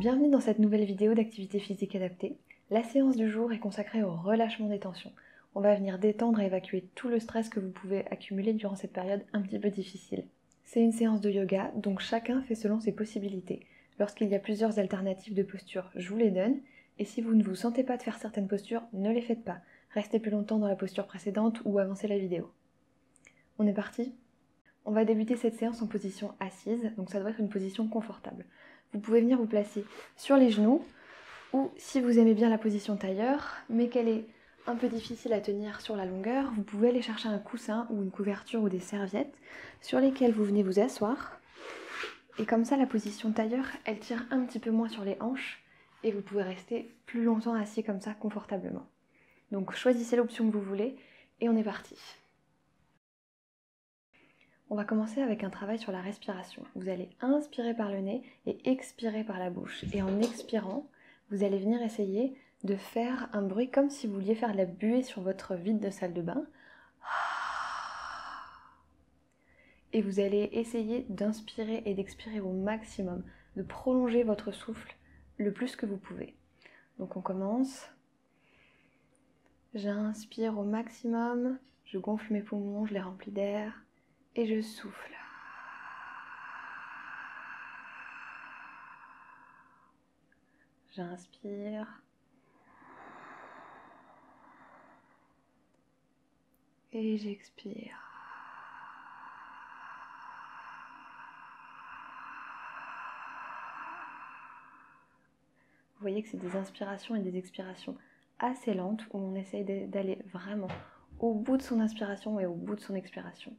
Bienvenue dans cette nouvelle vidéo d'activité physique adaptée. La séance du jour est consacrée au relâchement des tensions. On va venir détendre et évacuer tout le stress que vous pouvez accumuler durant cette période un petit peu difficile. C'est une séance de yoga, donc chacun fait selon ses possibilités. Lorsqu'il y a plusieurs alternatives de posture, je vous les donne. Et si vous ne vous sentez pas de faire certaines postures, ne les faites pas. Restez plus longtemps dans la posture précédente ou avancez la vidéo. On est parti ? On va débuter cette séance en position assise, donc ça doit être une position confortable. Vous pouvez venir vous placer sur les genoux, ou si vous aimez bien la position tailleur, mais qu'elle est un peu difficile à tenir sur la longueur, vous pouvez aller chercher un coussin ou une couverture ou des serviettes sur lesquelles vous venez vous asseoir. Et comme ça, la position tailleur, elle tire un petit peu moins sur les hanches et vous pouvez rester plus longtemps assis comme ça, confortablement. Donc choisissez l'option que vous voulez et on est parti. On va commencer avec un travail sur la respiration. Vous allez inspirer par le nez et expirer par la bouche. Et en expirant, vous allez venir essayer de faire un bruit comme si vous vouliez faire de la buée sur votre vide de salle de bain. Et vous allez essayer d'inspirer et d'expirer au maximum, de prolonger votre souffle le plus que vous pouvez. Donc on commence. J'inspire au maximum, je gonfle mes poumons, je les remplis d'air et je souffle. J'inspire. Et j'expire. Vous voyez que c'est des inspirations et des expirations assez lentes où on essaye d'aller vraiment au bout de son inspiration et au bout de son expiration.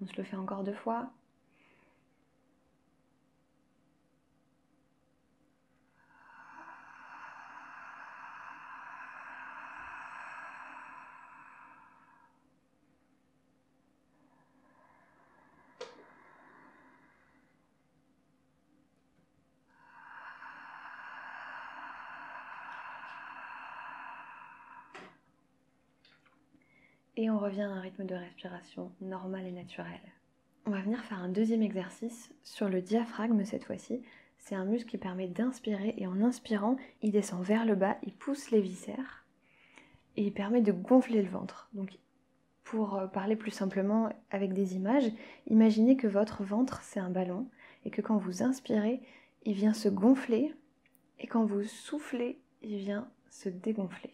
On se le fait encore 2 fois. Et on revient à un rythme de respiration normal et naturel. On va venir faire un deuxième exercice sur le diaphragme cette fois-ci. C'est un muscle qui permet d'inspirer et en inspirant, il descend vers le bas, il pousse les viscères et il permet de gonfler le ventre. Donc pour parler plus simplement avec des images, imaginez que votre ventre c'est un ballon et que quand vous inspirez, il vient se gonfler et quand vous soufflez, il vient se dégonfler.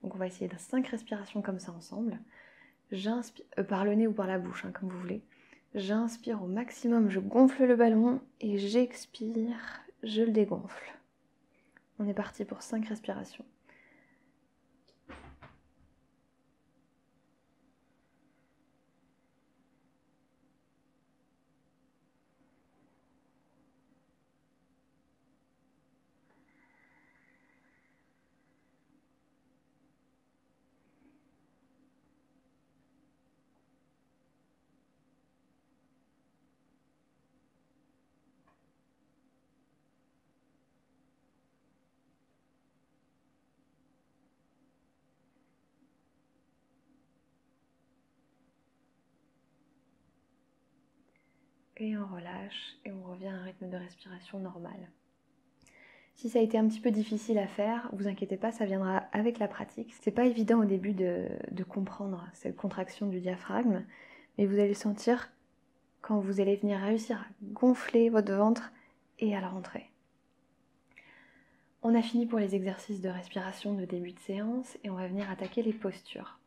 Donc on va essayer de 5 respirations comme ça ensemble. J'inspire par le nez ou par la bouche, comme vous voulez. J'inspire au maximum, je gonfle le ballon et j'expire, je le dégonfle. On est parti pour 5 respirations. Et on relâche et on revient à un rythme de respiration normal. Si ça a été un petit peu difficile à faire, vous inquiétez pas, ça viendra avec la pratique. C'est pas évident au début de comprendre cette contraction du diaphragme, mais vous allez sentir quand vous allez venir réussir à gonfler votre ventre et à le rentrer. On a fini pour les exercices de respiration de début de séance et on va venir attaquer les postures.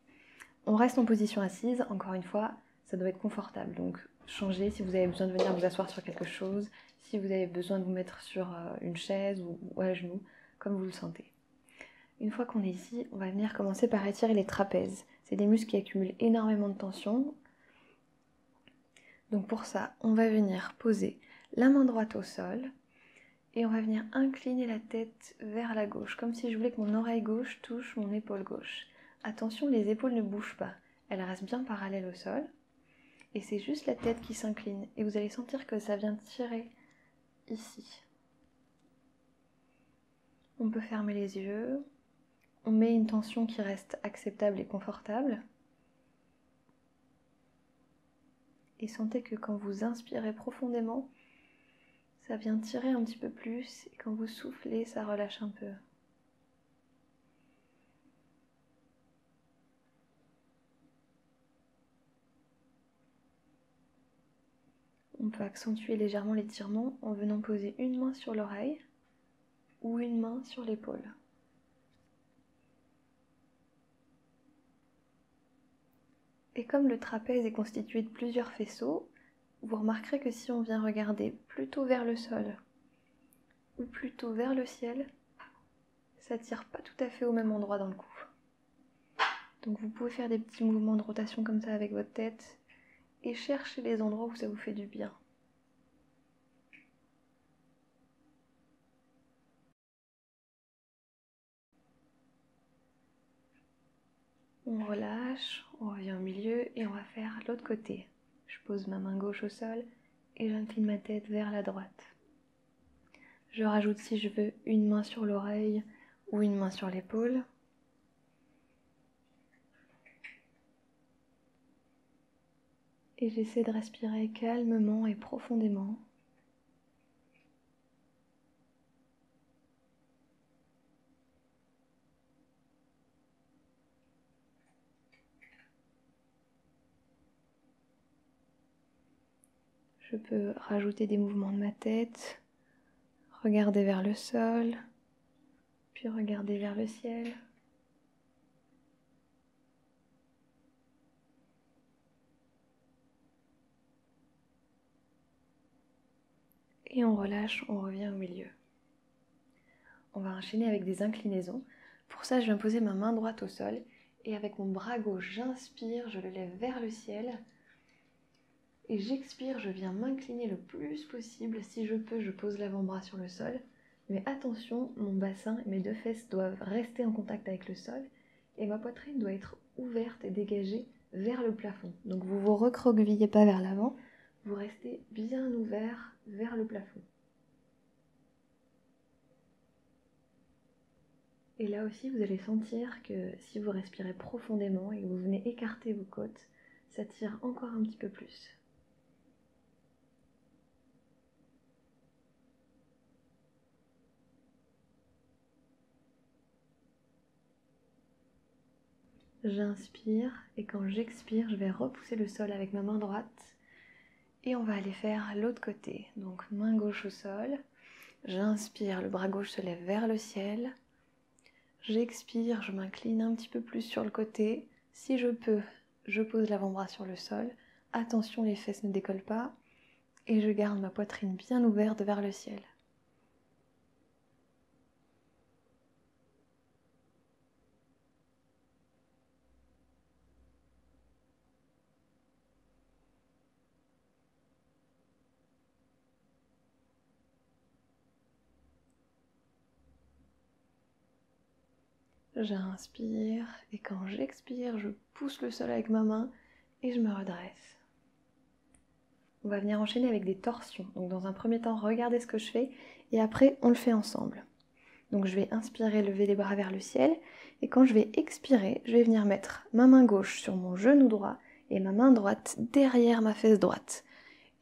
On reste en position assise, encore une fois, ça doit être confortable, donc changez si vous avez besoin de venir vous asseoir sur quelque chose, si vous avez besoin de vous mettre sur une chaise ou à genoux, comme vous le sentez. Une fois qu'on est ici, on va venir commencer par étirer les trapèzes. C'est des muscles qui accumulent énormément de tension. Donc pour ça, on va venir poser la main droite au sol et on va venir incliner la tête vers la gauche, comme si je voulais que mon oreille gauche touche mon épaule gauche. Attention, les épaules ne bougent pas, elles restent bien parallèles au sol. Et c'est juste la tête qui s'incline. Et vous allez sentir que ça vient tirer ici. On peut fermer les yeux. On met une tension qui reste acceptable et confortable. Et sentez que quand vous inspirez profondément, Ça vient tirer un petit peu plus et quand vous soufflez, ça relâche un peu. On peut accentuer légèrement l'étirement en venant poser une main sur l'oreille ou une main sur l'épaule. Et comme le trapèze est constitué de plusieurs faisceaux, vous remarquerez que si on vient regarder plutôt vers le sol ou plutôt vers le ciel, ça tire pas tout à fait au même endroit dans le cou. Donc vous pouvez faire des petits mouvements de rotation comme ça avec votre tête et chercher les endroits où ça vous fait du bien. On relâche, on revient au milieu et on va faire l'autre côté. Je pose ma main gauche au sol et j'incline ma tête vers la droite. Je rajoute si je veux une main sur l'oreille ou une main sur l'épaule. Et j'essaie de respirer calmement et profondément. Je peux rajouter des mouvements de ma tête, regarder vers le sol, puis regarder vers le ciel. Et on relâche, on revient au milieu. On va enchaîner avec des inclinaisons. Pour ça, je viens poser ma main droite au sol et avec mon bras gauche, j'inspire, je le lève vers le ciel. Et j'expire, je viens m'incliner le plus possible. Si je peux, je pose l'avant-bras sur le sol. Mais attention, mon bassin et mes deux fesses doivent rester en contact avec le sol et ma poitrine doit être ouverte et dégagée vers le plafond. Donc vous ne vous recroquevillez pas vers l'avant, vous restez bien ouvert vers le plafond. Et là aussi, vous allez sentir que si vous respirez profondément et que vous venez écarter vos côtes, ça tire encore un petit peu plus. J'inspire et quand j'expire, je vais repousser le sol avec ma main droite et on va aller faire l'autre côté. Donc main gauche au sol, j'inspire, le bras gauche se lève vers le ciel. J'expire, je m'incline un petit peu plus sur le côté. Si je peux, je pose l'avant-bras sur le sol. Attention, les fesses ne décollent pas. Et je garde ma poitrine bien ouverte vers le ciel. J'inspire et quand j'expire, je pousse le sol avec ma main et je me redresse. On va venir enchaîner avec des torsions. Donc dans un premier temps, regardez ce que je fais et après, on le fait ensemble. Donc je vais inspirer, lever les bras vers le ciel et quand je vais expirer, je vais venir mettre ma main gauche sur mon genou droit et ma main droite derrière ma fesse droite.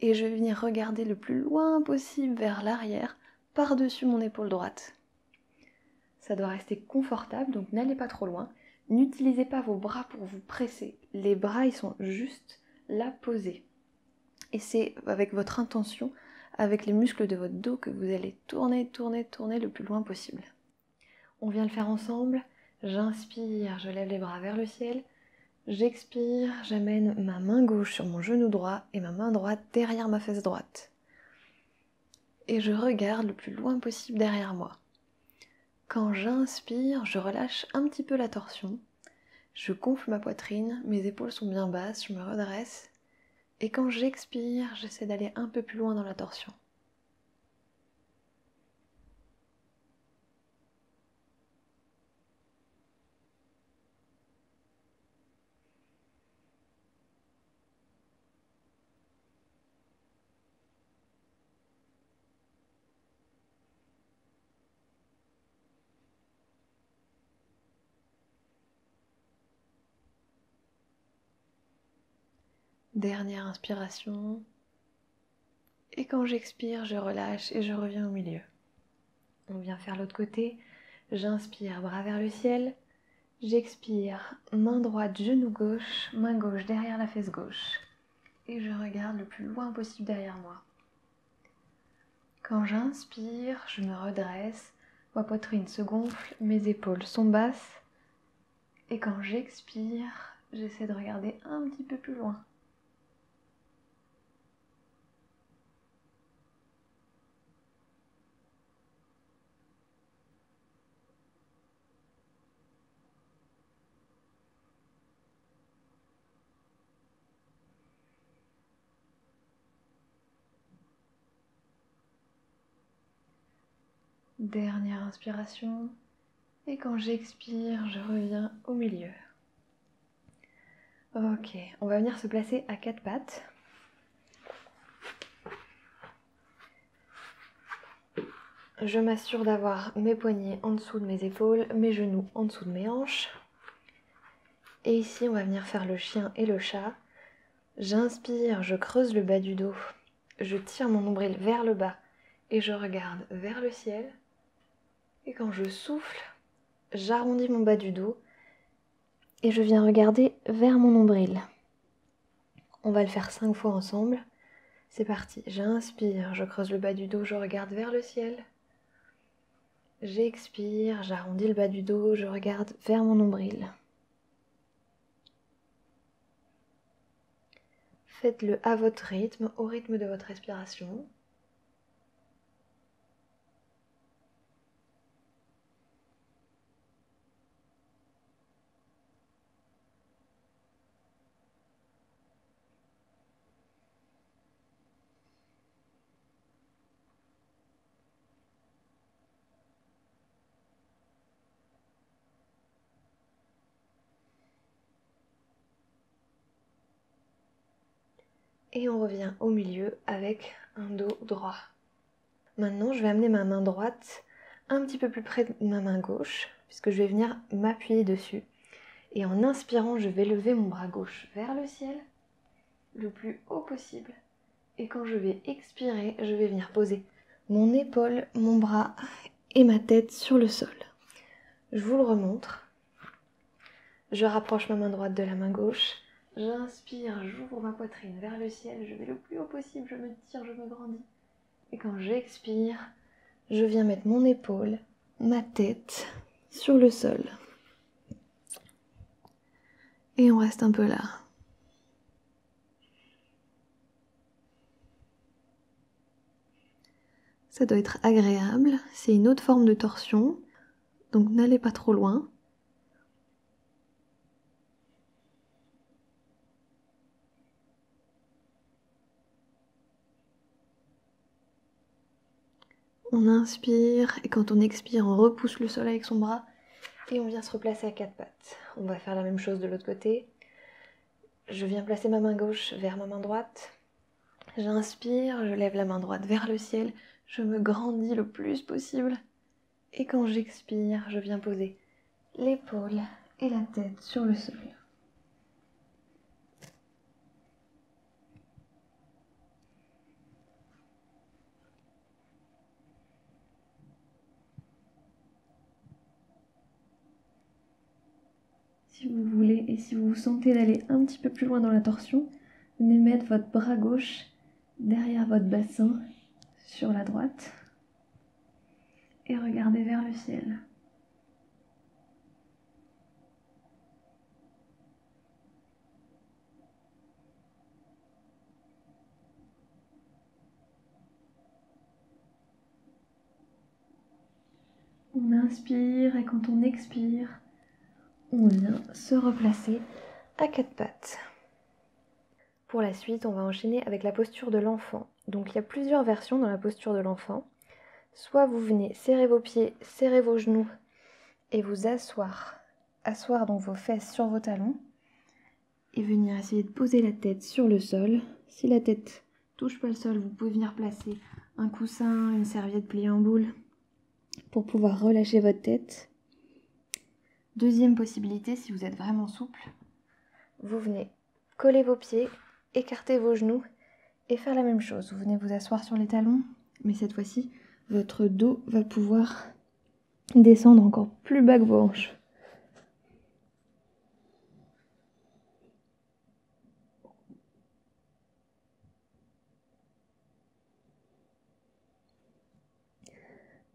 Et je vais venir regarder le plus loin possible vers l'arrière, par-dessus mon épaule droite. Ça doit rester confortable, donc n'allez pas trop loin. N'utilisez pas vos bras pour vous presser. Les bras, ils sont juste là posés. Et c'est avec votre intention, avec les muscles de votre dos, que vous allez tourner, tourner, tourner le plus loin possible. On vient le faire ensemble. J'inspire, je lève les bras vers le ciel. J'expire, j'amène ma main gauche sur mon genou droit et ma main droite derrière ma fesse droite. Et je regarde le plus loin possible derrière moi. Quand j'inspire, je relâche un petit peu la torsion. Je gonfle ma poitrine, mes épaules sont bien basses, je me redresse. Et quand j'expire, j'essaie d'aller un peu plus loin dans la torsion. Dernière inspiration. Et quand j'expire, je relâche et je reviens au milieu. On vient faire l'autre côté. J'inspire, bras vers le ciel. J'expire, main droite, genou gauche, main gauche derrière la fesse gauche. Et je regarde le plus loin possible derrière moi. Quand j'inspire, je me redresse, ma poitrine se gonfle, mes épaules sont basses. Et quand j'expire, j'essaie de regarder un petit peu plus loin. Dernière inspiration. Et quand j'expire, je reviens au milieu. Ok, on va venir se placer à quatre pattes. Je m'assure d'avoir mes poignets en dessous de mes épaules, mes genoux en dessous de mes hanches. Et ici, on va venir faire le chien et le chat. J'inspire, je creuse le bas du dos. Je tire mon nombril vers le bas et je regarde vers le ciel. Et quand je souffle, j'arrondis mon bas du dos et je viens regarder vers mon nombril. On va le faire 5 fois ensemble. C'est parti. J'inspire, je creuse le bas du dos, je regarde vers le ciel. J'expire, j'arrondis le bas du dos, je regarde vers mon nombril. Faites-le à votre rythme, au rythme de votre respiration. Et on revient au milieu avec un dos droit. Maintenant, je vais amener ma main droite un petit peu plus près de ma main gauche, puisque je vais venir m'appuyer dessus. Et en inspirant, je vais lever mon bras gauche vers le ciel, le plus haut possible. Et quand je vais expirer, je vais venir poser mon épaule, mon bras et ma tête sur le sol. Je vous le remontre. Je rapproche ma main droite de la main gauche. J'inspire, j'ouvre ma poitrine vers le ciel, je vais le plus haut possible, je me tire, je me grandis. Et quand j'expire, je viens mettre mon épaule, ma tête sur le sol. Et on reste un peu là. Ça doit être agréable, c'est une autre forme de torsion, donc n'allez pas trop loin. On inspire et quand on expire, on repousse le sol avec son bras et on vient se replacer à quatre pattes. On va faire la même chose de l'autre côté. Je viens placer ma main gauche vers ma main droite. J'inspire, je lève la main droite vers le ciel, je me grandis le plus possible. Et quand j'expire, je viens poser l'épaule et la tête sur le sol. Si vous voulez et si vous vous sentez d'aller un petit peu plus loin dans la torsion, venez mettre votre bras gauche derrière votre bassin sur la droite et regardez vers le ciel. On inspire et quand on expire, on vient se replacer à quatre pattes. Pour la suite, on va enchaîner avec la posture de l'enfant. Donc il y a plusieurs versions dans la posture de l'enfant. Soit vous venez serrer vos pieds, serrer vos genoux et vous asseoir donc vos fesses sur vos talons et venir essayer de poser la tête sur le sol. Si la tête touche pas le sol, vous pouvez venir placer un coussin, une serviette pliée en boule pour pouvoir relâcher votre tête. Deuxième possibilité, si vous êtes vraiment souple, vous venez coller vos pieds, écarter vos genoux Et faire la même chose, vous venez vous asseoir sur les talons, mais cette fois-ci, votre dos va pouvoir descendre encore plus bas que vos hanches.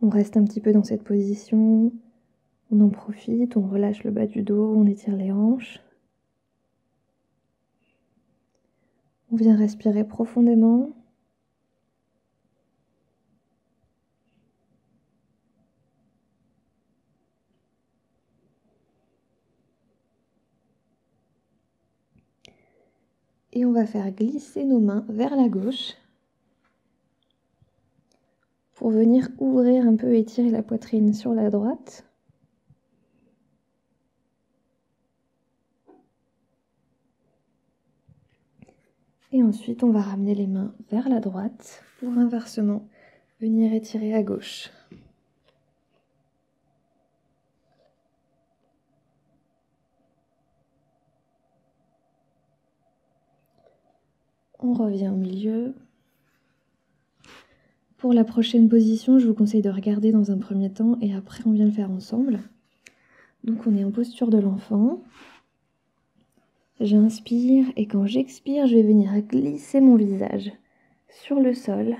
On reste un petit peu dans cette position, on en profite, on relâche le bas du dos, on étire les hanches. On vient respirer profondément. Et on va faire glisser nos mains vers la gauche pour venir ouvrir un peu et étirer la poitrine sur la droite. Et ensuite, on va ramener les mains vers la droite pour inversement venir étirer à gauche. On revient au milieu. Pour la prochaine position, je vous conseille de regarder dans un premier temps et après on vient le faire ensemble. Donc on est en posture de l'enfant. J'inspire et quand j'expire, je vais venir glisser mon visage sur le sol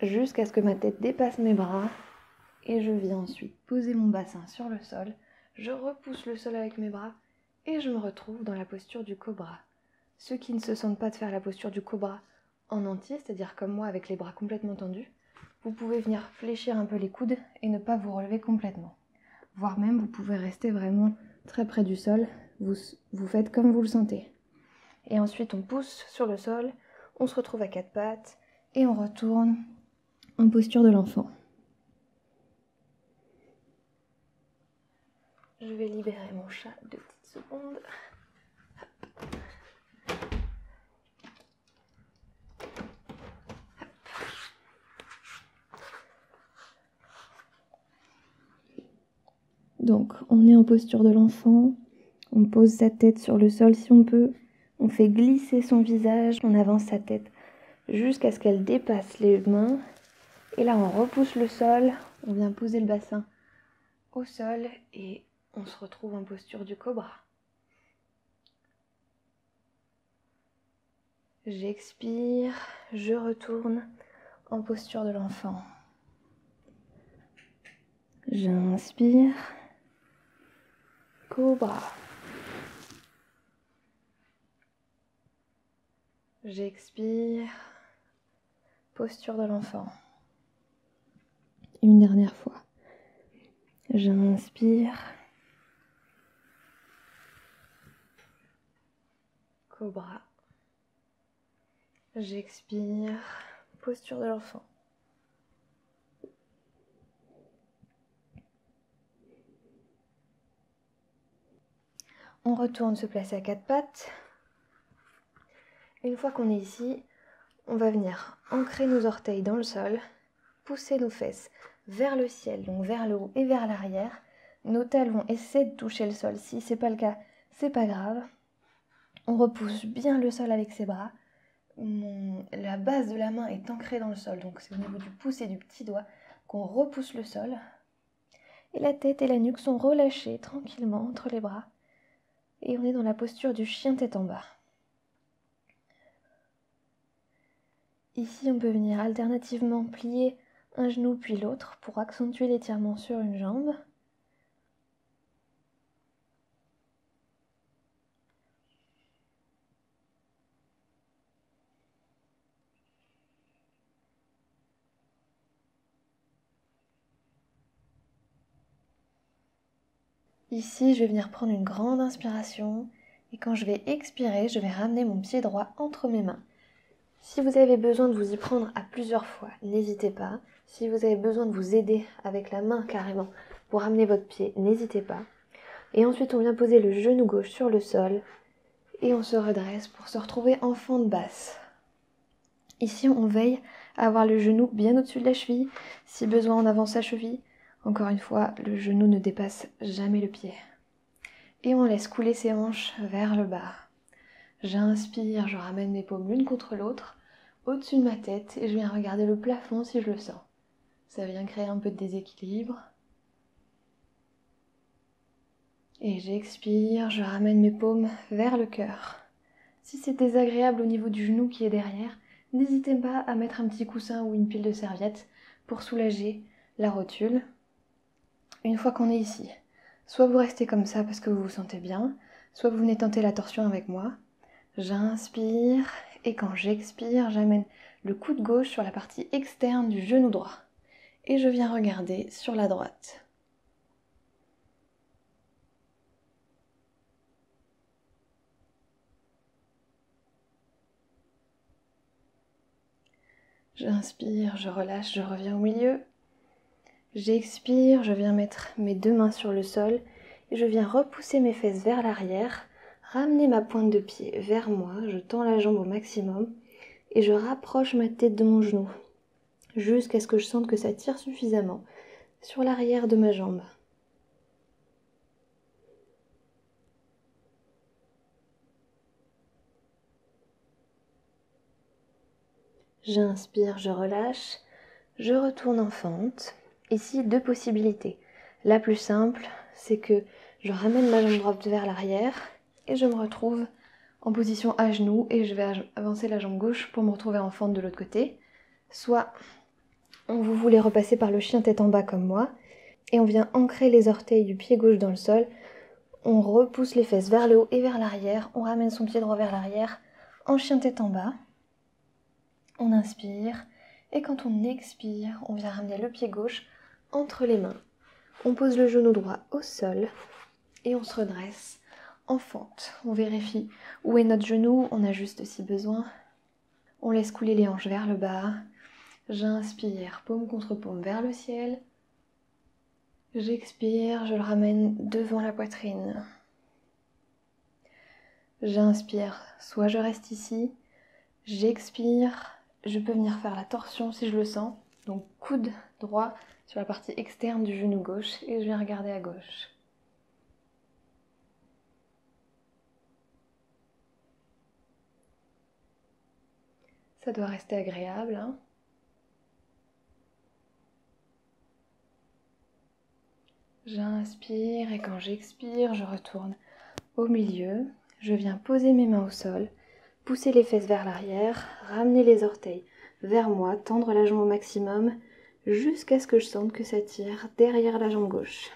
jusqu'à ce que ma tête dépasse mes bras et je viens ensuite poser mon bassin sur le sol. Je repousse le sol avec mes bras et je me retrouve dans la posture du cobra. Ceux qui ne se sentent pas de faire la posture du cobra en entier, c'est-à-dire comme moi avec les bras complètement tendus, vous pouvez venir fléchir un peu les coudes et ne pas vous relever complètement. Voire même, vous pouvez rester vraiment très près du sol. Vous faites comme vous le sentez. Et ensuite, on pousse sur le sol, on se retrouve à quatre pattes et on retourne en posture de l'enfant. Je vais libérer mon chat 2 petites secondes. Donc, on est en posture de l'enfant, on pose sa tête sur le sol si on peut, on fait glisser son visage, on avance sa tête jusqu'à ce qu'elle dépasse les mains, et là on repousse le sol, on vient poser le bassin au sol, et on se retrouve en posture du cobra. J'expire, je retourne en posture de l'enfant. J'inspire. Cobra. J'expire. Posture de l'enfant. Une dernière fois. J'inspire. Cobra. J'expire. Posture de l'enfant. On retourne se placer à quatre pattes. Une fois qu'on est ici, on va venir ancrer nos orteils dans le sol, pousser nos fesses vers le ciel, donc vers le haut et vers l'arrière. Nos talons essaient de toucher le sol. Si ce n'est pas le cas, c'est pas grave. On repousse bien le sol avec ses bras. La base de la main est ancrée dans le sol, donc c'est au niveau du pouce et du petit doigt qu'on repousse le sol. Et la tête et la nuque sont relâchées tranquillement entre les bras. Et on est dans la posture du chien tête en bas. Ici, on peut venir alternativement plier un genou puis l'autre pour accentuer l'étirement sur une jambe. Ici, je vais venir prendre une grande inspiration et quand je vais expirer, je vais ramener mon pied droit entre mes mains. Si vous avez besoin de vous y prendre à plusieurs fois, n'hésitez pas. Si vous avez besoin de vous aider avec la main carrément pour ramener votre pied, n'hésitez pas. Et ensuite, on vient poser le genou gauche sur le sol et on se redresse pour se retrouver en fente basse. Ici, on veille à avoir le genou bien au-dessus de la cheville. Si besoin, on avance sa cheville. Encore une fois, le genou ne dépasse jamais le pied. Et on laisse couler ses hanches vers le bas. J'inspire, je ramène mes paumes l'une contre l'autre, au-dessus de ma tête, et je viens regarder le plafond si je le sens. Ça vient créer un peu de déséquilibre. Et j'expire, je ramène mes paumes vers le cœur. Si c'est désagréable au niveau du genou qui est derrière, n'hésitez pas à mettre un petit coussin ou une pile de serviettes pour soulager la rotule. Une fois qu'on est ici, soit vous restez comme ça parce que vous vous sentez bien, soit vous venez tenter la torsion avec moi. J'inspire et quand j'expire, j'amène le coude gauche sur la partie externe du genou droit. Et je viens regarder sur la droite. J'inspire, je relâche, je reviens au milieu. J'expire, je viens mettre mes deux mains sur le sol et je viens repousser mes fesses vers l'arrière, ramener ma pointe de pied vers moi, je tends la jambe au maximum et je rapproche ma tête de mon genou jusqu'à ce que je sente que ça tire suffisamment sur l'arrière de ma jambe. J'inspire, je relâche, je retourne en fente. Ici, deux possibilités. La plus simple, c'est que je ramène ma jambe droite vers l'arrière et je me retrouve en position à genoux et je vais avancer la jambe gauche pour me retrouver en fente de l'autre côté. Soit vous voulez repasser par le chien tête en bas comme moi et on vient ancrer les orteils du pied gauche dans le sol. On repousse les fesses vers le haut et vers l'arrière. On ramène son pied droit vers l'arrière en chien tête en bas. On inspire et quand on expire, on vient ramener le pied gauche entre les mains. On pose le genou droit au sol et on se redresse en fente. On vérifie où est notre genou, on ajuste si besoin. On laisse couler les hanches vers le bas. J'inspire, paume contre paume vers le ciel. J'expire, je le ramène devant la poitrine. J'inspire, soit je reste ici. J'expire, je peux venir faire la torsion si je le sens. Donc coude droit sur la partie externe du genou gauche et je viens regarder à gauche. Ça doit rester agréable, hein. J'inspire et quand j'expire, je retourne au milieu. Je viens poser mes mains au sol, pousser les fesses vers l'arrière, ramener les orteils vers moi, tendre la jambe au maximum, jusqu'à ce que je sente que ça tire derrière la jambe gauche.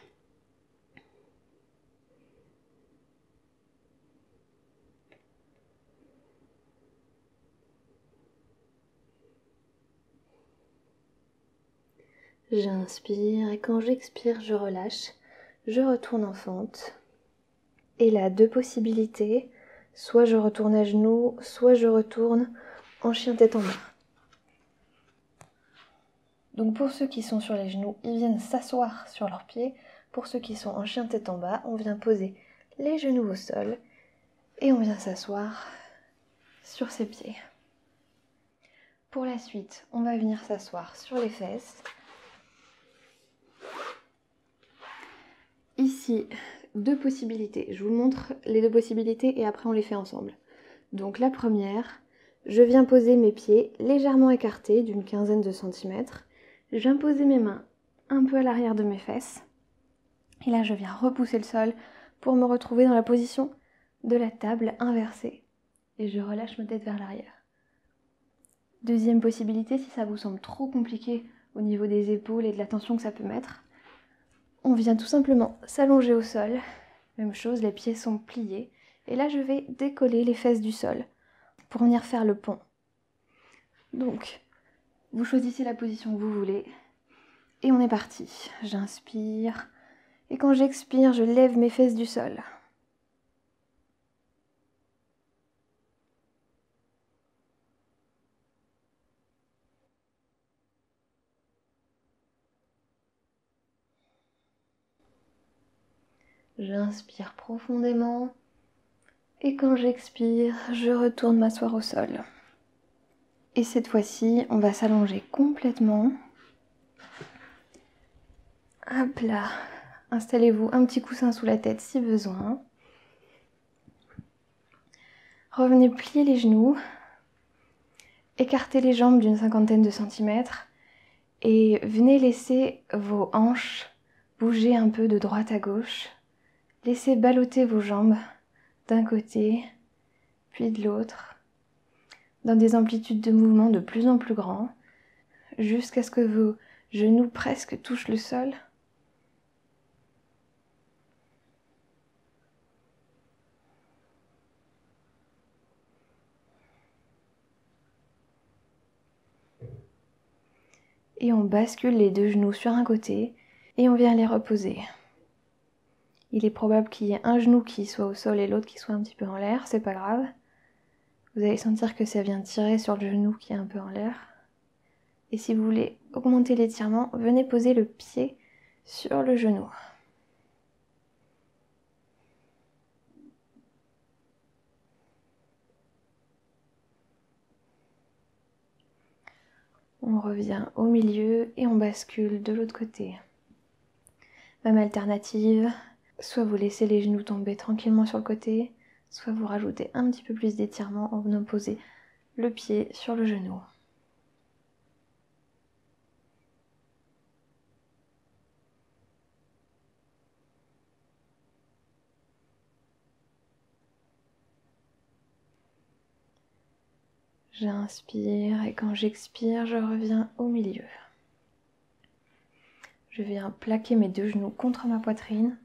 J'inspire et quand j'expire, je relâche. Je retourne en fente. Et là, deux possibilités. Soit je retourne à genoux, soit je retourne en chien tête en bas. Donc pour ceux qui sont sur les genoux, ils viennent s'asseoir sur leurs pieds. Pour ceux qui sont en chien tête en bas, on vient poser les genoux au sol et on vient s'asseoir sur ses pieds. Pour la suite, on va venir s'asseoir sur les fesses. Ici, deux possibilités. Je vous montre les deux possibilités et après on les fait ensemble. Donc la première, je viens poser mes pieds légèrement écartés d'une quinzaine de centimètres. Je viens poser mes mains un peu à l'arrière de mes fesses. Et là, je viens repousser le sol pour me retrouver dans la position de la table inversée. Et je relâche ma tête vers l'arrière. Deuxième possibilité, si ça vous semble trop compliqué au niveau des épaules et de la tension que ça peut mettre, on vient tout simplement s'allonger au sol. Même chose, les pieds sont pliés. Et là, je vais décoller les fesses du sol pour venir faire le pont. Donc, vous choisissez la position que vous voulez. Et on est parti. J'inspire. Et quand j'expire, je lève mes fesses du sol. J'inspire profondément. Et quand j'expire, je retourne m'asseoir au sol. Et cette fois-ci, on va s'allonger complètement. Hop là. Installez-vous un petit coussin sous la tête si besoin. Revenez plier les genoux, écartez les jambes d'une 50aine de centimètres et venez laisser vos hanches bouger un peu de droite à gauche. Laissez ballotter vos jambes d'un côté puis de l'autre dans des amplitudes de mouvement de plus en plus grands jusqu'à ce que vos genoux presque touchent le sol. Et on bascule les deux genoux sur un côté et on vient les reposer. Il est probable qu'il y ait un genou qui soit au sol et l'autre qui soit un petit peu en l'air, c'est pas grave. Vous allez sentir que ça vient tirer sur le genou qui est un peu en l'air. Et si vous voulez augmenter l'étirement, venez poser le pied sur le genou. On revient au milieu et on bascule de l'autre côté. Même alternative, soit vous laissez les genoux tomber tranquillement sur le côté, soit vous rajoutez un petit peu plus d'étirement en venant poser le pied sur le genou. J'inspire et quand j'expire, je reviens au milieu. Je viens plaquer mes deux genoux contre ma poitrine.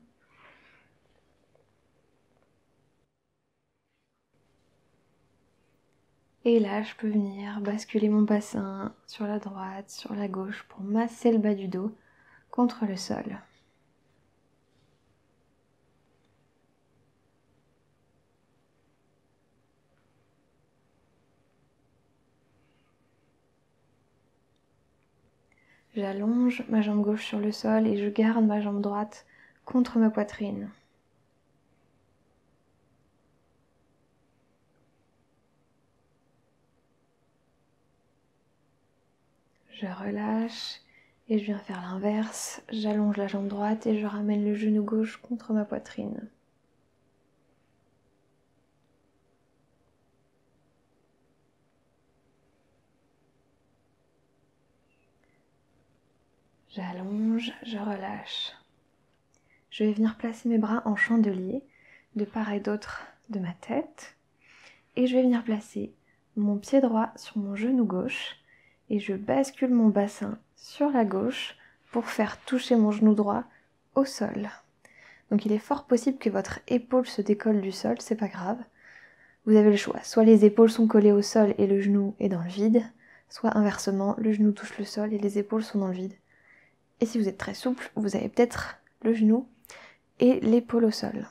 Et là, je peux venir basculer mon bassin sur la droite, sur la gauche pour masser le bas du dos contre le sol. J'allonge ma jambe gauche sur le sol et je garde ma jambe droite contre ma poitrine. Je relâche et je viens faire l'inverse. J'allonge la jambe droite et je ramène le genou gauche contre ma poitrine. J'allonge, je relâche. Je vais venir placer mes bras en chandelier, de part et d'autre de ma tête. Et je vais venir placer mon pied droit sur mon genou gauche. Et je bascule mon bassin sur la gauche pour faire toucher mon genou droit au sol. Donc il est fort possible que votre épaule se décolle du sol, c'est pas grave. Vous avez le choix, soit les épaules sont collées au sol et le genou est dans le vide, soit inversement, le genou touche le sol et les épaules sont dans le vide. Et si vous êtes très souple, vous avez peut-être le genou et l'épaule au sol.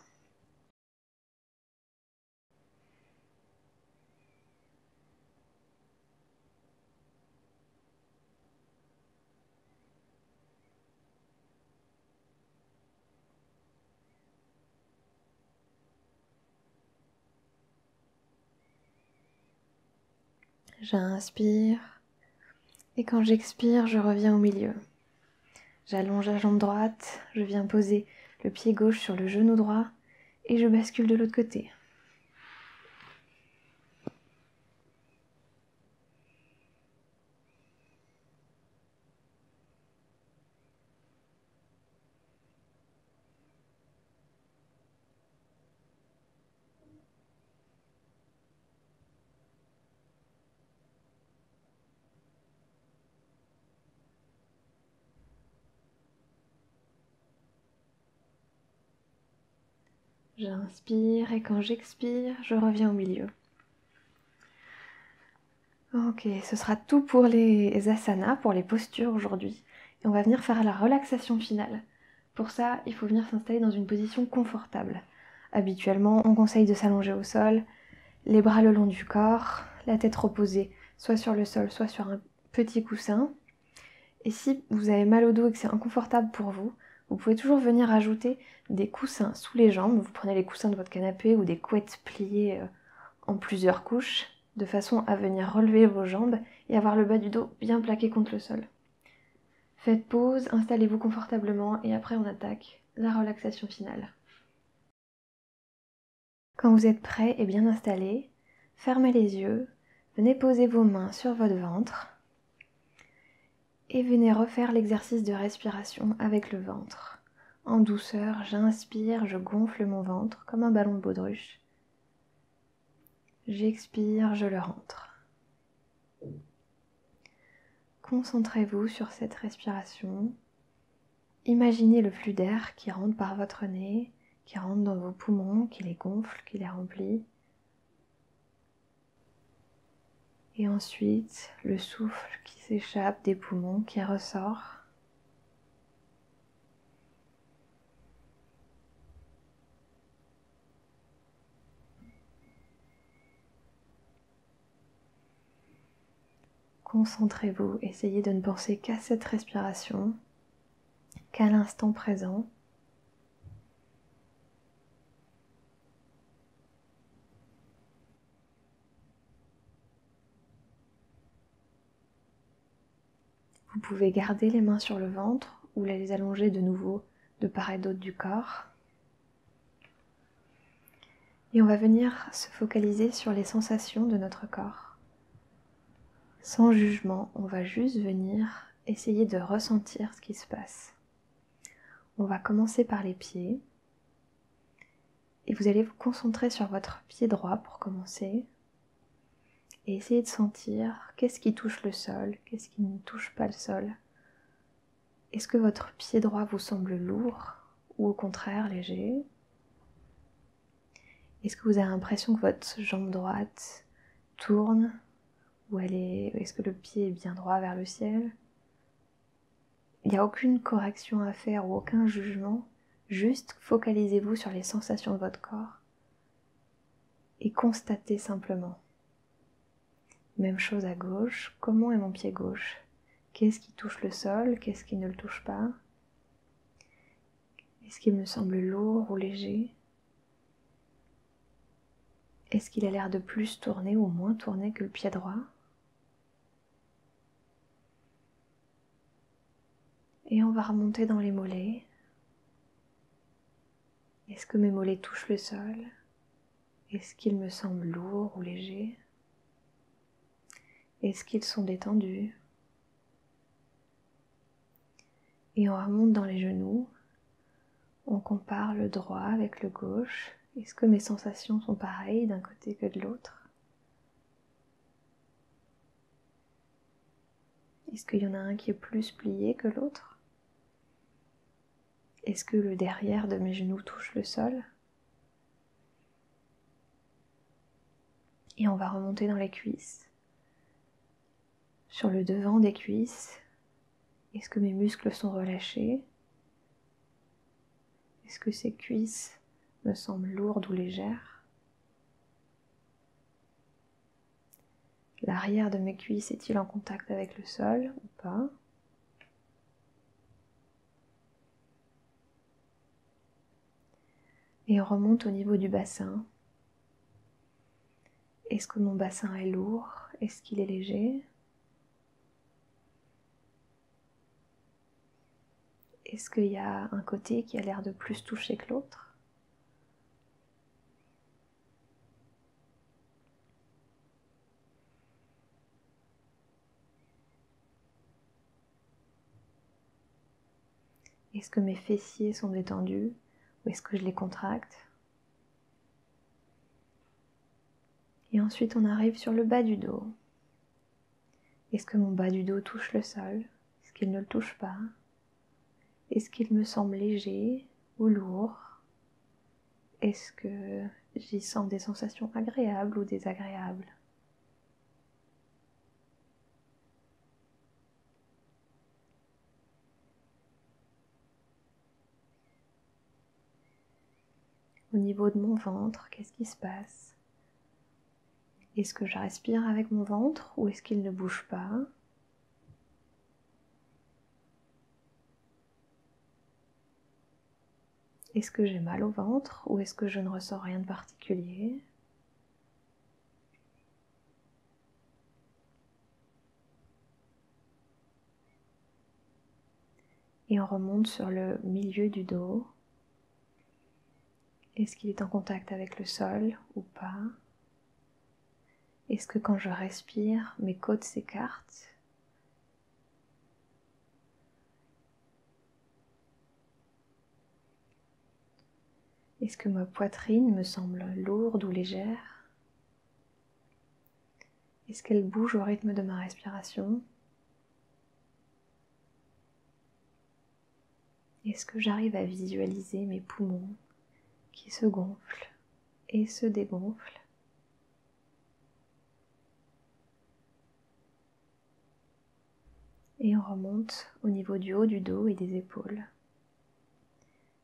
J'inspire et quand j'expire, je reviens au milieu. J'allonge la jambe droite, je viens poser le pied gauche sur le genou droit et je bascule de l'autre côté. J'inspire et quand j'expire, je reviens au milieu. Ok, ce sera tout pour les asanas, pour les postures aujourd'hui. Et on va venir faire la relaxation finale. Pour ça, il faut venir s'installer dans une position confortable. Habituellement, on conseille de s'allonger au sol, les bras le long du corps, la tête reposée soit sur le sol, soit sur un petit coussin. Et si vous avez mal au dos et que c'est inconfortable pour vous, vous pouvez toujours venir ajouter des coussins sous les jambes. Vous prenez les coussins de votre canapé ou des couettes pliées en plusieurs couches, de façon à venir relever vos jambes et avoir le bas du dos bien plaqué contre le sol. Faites pause, installez-vous confortablement et après on attaque la relaxation finale. Quand vous êtes prêt et bien installé, fermez les yeux, venez poser vos mains sur votre ventre et venez refaire l'exercice de respiration avec le ventre. En douceur, j'inspire, je gonfle mon ventre comme un ballon de baudruche. J'expire, je le rentre. Concentrez-vous sur cette respiration. Imaginez le flux d'air qui rentre par votre nez, qui rentre dans vos poumons, qui les gonfle, qui les remplit. Et ensuite, le souffle qui s'échappe des poumons, qui ressort. Concentrez-vous, essayez de ne penser qu'à cette respiration, qu'à l'instant présent. Vous pouvez garder les mains sur le ventre ou les allonger de nouveau de part et d'autre du corps. Et on va venir se focaliser sur les sensations de notre corps. Sans jugement, on va juste venir essayer de ressentir ce qui se passe. On va commencer par les pieds. Et vous allez vous concentrer sur votre pied droit pour commencer. Et essayer de sentir qu'est-ce qui touche le sol, qu'est-ce qui ne touche pas le sol. Est-ce que votre pied droit vous semble lourd ou au contraire léger? Est-ce que vous avez l'impression que votre jambe droite tourne ou est-ce que le pied est bien droit vers le ciel? Il n'y a aucune correction à faire ou aucun jugement, juste focalisez-vous sur les sensations de votre corps et constatez simplement. Même chose à gauche, comment est mon pied gauche? Qu'est-ce qui touche le sol? Qu'est-ce qui ne le touche pas? Est-ce qu'il me semble lourd ou léger? Est-ce qu'il a l'air de plus tourner ou moins tourner que le pied droit? Et on va remonter dans les mollets. Est-ce que mes mollets touchent le sol? Est-ce qu'ils me semblent lourds ou légers? Est-ce qu'ils sont détendus? Et on remonte dans les genoux. On compare le droit avec le gauche. Est-ce que mes sensations sont pareilles d'un côté que de l'autre? Est-ce qu'il y en a un qui est plus plié que l'autre? Est-ce que le derrière de mes genoux touche le sol? Et on va remonter dans les cuisses. Sur le devant des cuisses, est-ce que mes muscles sont relâchés? Est-ce que ces cuisses me semblent lourdes ou légères? L'arrière de mes cuisses est-il en contact avec le sol ou pas? Et on remonte au niveau du bassin. Est-ce que mon bassin est lourd? Est-ce qu'il est léger? Est-ce qu'il y a un côté qui a l'air de plus toucher que l'autre? Est-ce que mes fessiers sont détendus ou est-ce que je les contracte? Et ensuite on arrive sur le bas du dos. Est-ce que mon bas du dos touche le sol? Est-ce qu'il ne le touche pas? Est-ce qu'il me semble léger ou lourd? Est-ce que j'y sens des sensations agréables ou désagréables? Au niveau de mon ventre, qu'est-ce qui se passe? Est-ce que je respire avec mon ventre ou est-ce qu'il ne bouge pas? Est-ce que j'ai mal au ventre ou est-ce que je ne ressens rien de particulier? Et on remonte sur le milieu du dos. Est-ce qu'il est en contact avec le sol ou pas? Est-ce que quand je respire, mes côtes s'écartent? Est-ce que ma poitrine me semble lourde ou légère? Est-ce qu'elle bouge au rythme de ma respiration? Est-ce que j'arrive à visualiser mes poumons qui se gonflent et se dégonflent? Et on remonte au niveau du haut du dos et des épaules.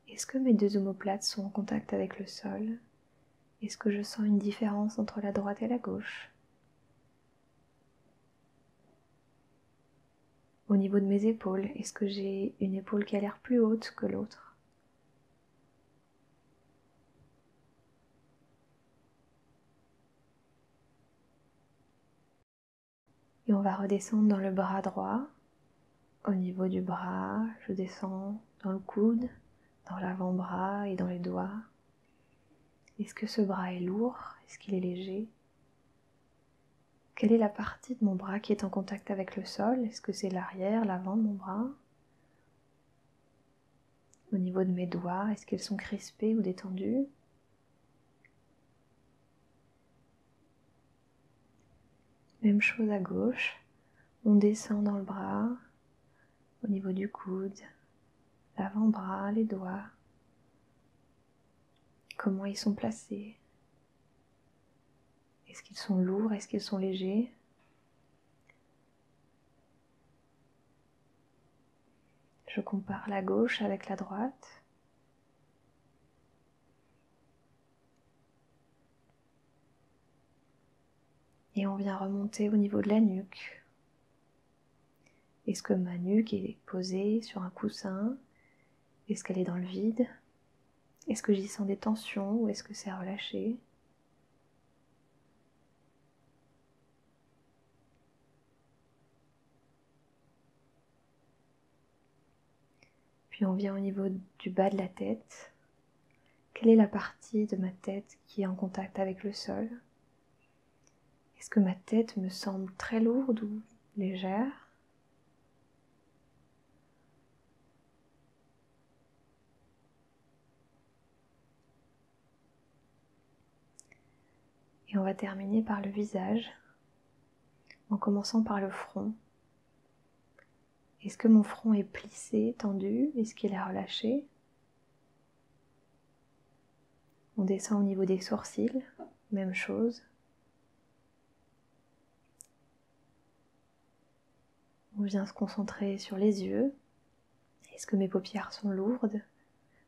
Est-ce que mes deux omoplates sont en contact avec le sol? Est-ce que je sens une différence entre la droite et la gauche? Au niveau de mes épaules, est-ce que j'ai une épaule qui a l'air plus haute que l'autre? Et on va redescendre dans le bras droit. Au niveau du bras, je descends dans le coude, dans l'avant-bras et dans les doigts. Est-ce que ce bras est lourd? Est-ce qu'il est léger? Quelle est la partie de mon bras qui est en contact avec le sol? Est-ce que c'est l'arrière, l'avant de mon bras? Au niveau de mes doigts, est-ce qu'elles sont crispées ou détendues? Même chose à gauche. On descend dans le bras, au niveau du coude, l'avant-bras, les doigts. Comment ils sont placés? Est-ce qu'ils sont lourds? Est-ce qu'ils sont légers? Je compare la gauche avec la droite. Et on vient remonter au niveau de la nuque. Est-ce que ma nuque est posée sur un coussin? Est-ce qu'elle est dans le vide? Est-ce que j'y sens des tensions ou est-ce que c'est relâché? Puis on vient au niveau du bas de la tête. Quelle est la partie de ma tête qui est en contact avec le sol? Est-ce que ma tête me semble très lourde ou légère? Et on va terminer par le visage, en commençant par le front. Est-ce que mon front est plissé, tendu? Est-ce qu'il est relâché? On descend au niveau des sourcils, même chose. On vient se concentrer sur les yeux. Est-ce que mes paupières sont lourdes?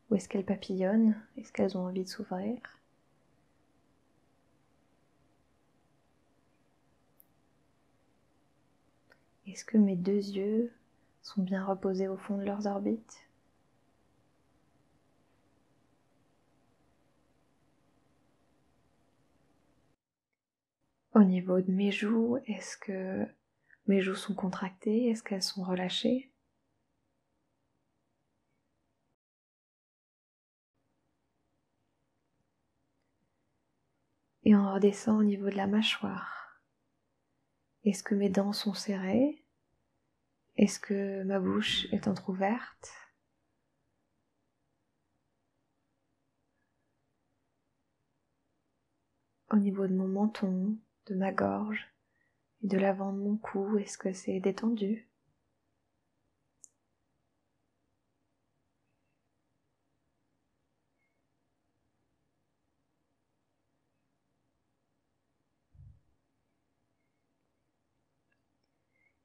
Ou est-ce qu'elles papillonnent? Est-ce qu'elles ont envie de s'ouvrir? Est-ce que mes deux yeux sont bien reposés au fond de leurs orbites? Au niveau de mes joues, est-ce que mes joues sont contractées? Est-ce qu'elles sont relâchées? Et on redescend au niveau de la mâchoire. Est-ce que mes dents sont serrées? Est-ce que ma bouche est entrouverte? Au niveau de mon menton, de ma gorge et de l'avant de mon cou, est-ce que c'est détendu?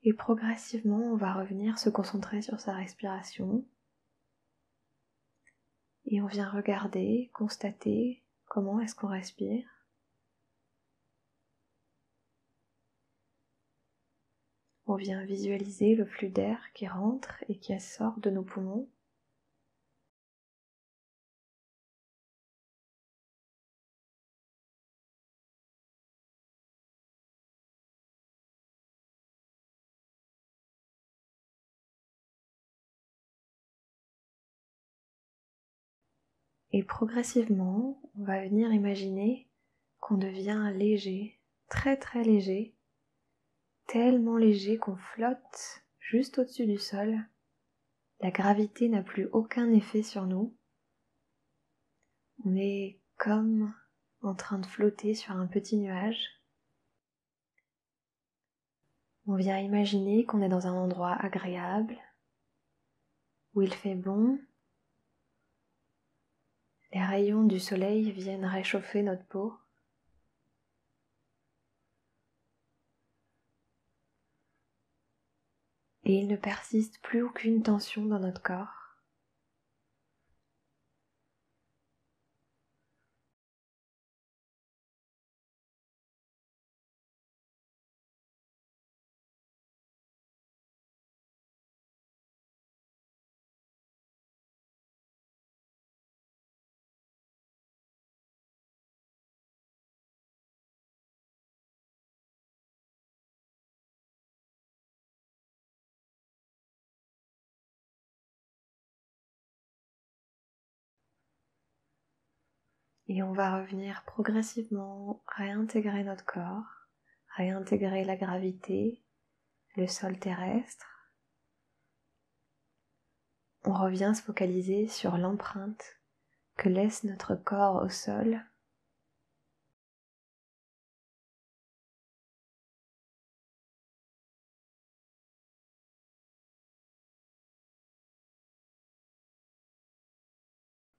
Et progressivement, on va revenir se concentrer sur sa respiration. Et on vient regarder, constater comment est-ce qu'on respire. On vient visualiser le flux d'air qui rentre et qui sort de nos poumons. Et progressivement, on va venir imaginer qu'on devient léger, très très léger, tellement léger qu'on flotte juste au-dessus du sol. La gravité n'a plus aucun effet sur nous. On est comme en train de flotter sur un petit nuage. On vient imaginer qu'on est dans un endroit agréable, où il fait bon. Les rayons du soleil viennent réchauffer notre peau. Et il ne persiste plus aucune tension dans notre corps. Et on va revenir progressivement réintégrer notre corps, réintégrer la gravité, le sol terrestre. On revient se focaliser sur l'empreinte que laisse notre corps au sol.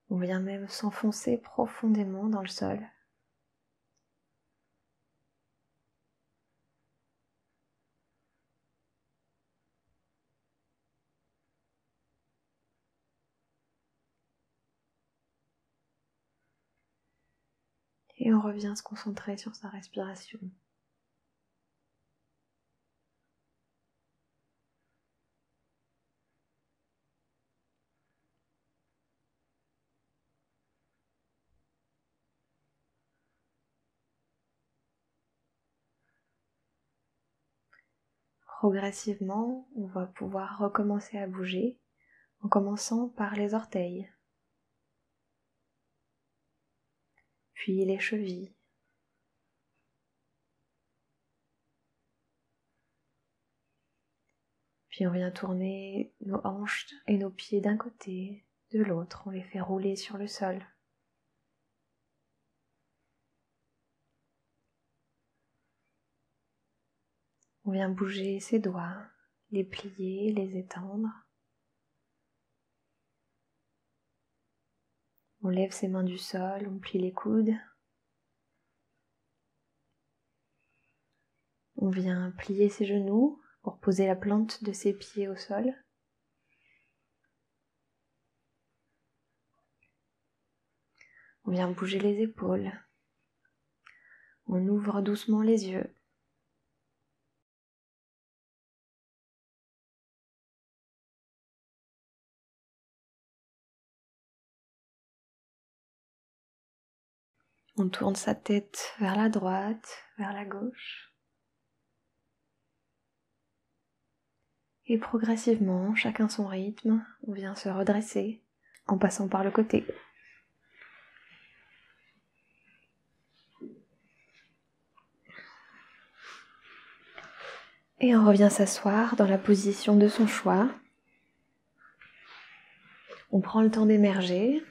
On vient même s'enfoncer profondément dans le sol. Et on revient se concentrer sur sa respiration. Progressivement, on va pouvoir recommencer à bouger en commençant par les orteils, puis les chevilles, puis on vient tourner nos hanches et nos pieds d'un côté, de l'autre, on les fait rouler sur le sol. On vient bouger ses doigts, les plier, les étendre. On lève ses mains du sol, on plie les coudes. On vient plier ses genoux pour poser la plante de ses pieds au sol. On vient bouger les épaules. On ouvre doucement les yeux. On tourne sa tête vers la droite, vers la gauche. Et progressivement, chacun son rythme, on vient se redresser en passant par le côté. Et on revient s'asseoir dans la position de son choix. On prend le temps d'émerger.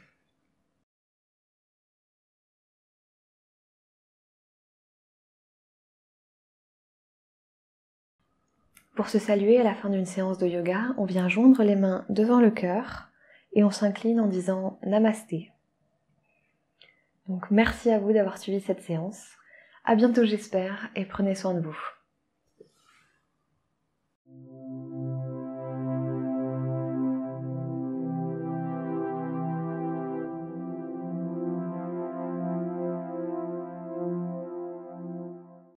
Pour se saluer à la fin d'une séance de yoga, on vient joindre les mains devant le cœur et on s'incline en disant Namasté. Donc merci à vous d'avoir suivi cette séance. À bientôt j'espère et prenez soin de vous.